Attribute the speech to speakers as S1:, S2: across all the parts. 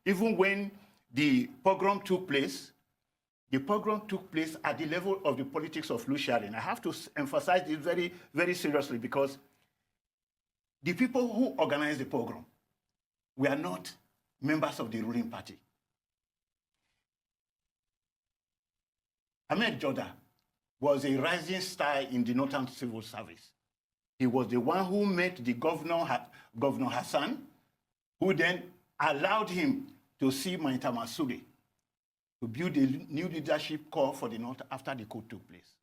S1: even when the pogrom took place at the level of the politics of loot sharing. I have to emphasize this very, very seriously, because the people who organized the pogrom were not members of the ruling party. Ahmed Joda was a rising star in the Northern Civil Service. He was the one who met the Governor Hassan, who then allowed him to see Mainta Masudi to build a new leadership corps for the North after the coup took place.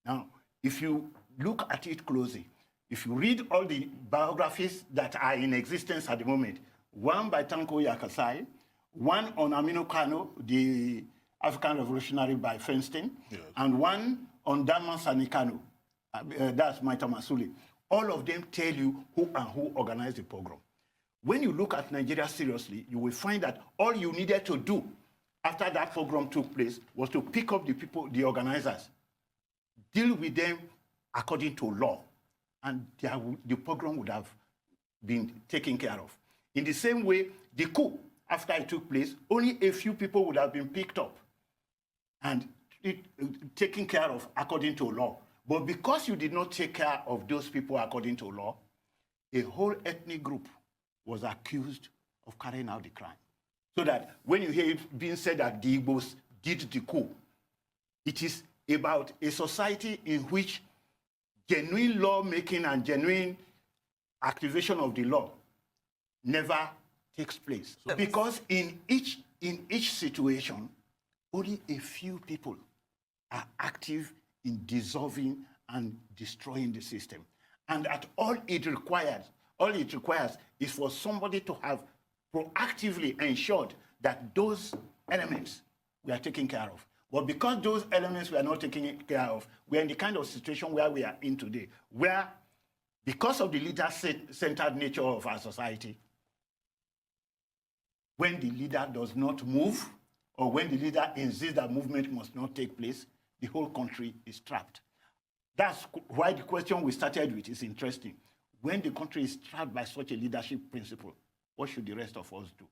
S1: Now, if you look at it closely, if you read all the biographies that are in existence at the moment, one by Tanko Yakasai, one on Aminu Kano, the African revolutionary by Feinstein, yes, and one on Daman Sani Kano, that's Mainta Masudi. All of them tell you who and who organized the pogrom. When you look at Nigeria seriously, you will find that all you needed to do after that pogrom took place was to pick up the people, the organizers, deal with them according to law, and the pogrom would have been taken care of. In the same way, the coup, after it took place, only a few people would have been picked up and taken care of according to law. But because you did not take care of those people according to law, a whole ethnic group was accused of carrying out the crime. So that when you hear it being said that the Igbos did the coup, it is about a society in which genuine lawmaking and genuine activation of the law never takes place. So because in each situation, only a few people are active in dissolving and destroying the system. And that all it requires is for somebody to have proactively ensured that those elements were taken care of. But because those elements were not taken care of, we're in the kind of situation where we are in today, where because of the leader-centered nature of our society, when the leader does not move, or when the leader insists that movement must not take place, the whole country is trapped. That's why the question we started with is interesting. When the country is trapped by such a leadership principle, what should the rest of us do?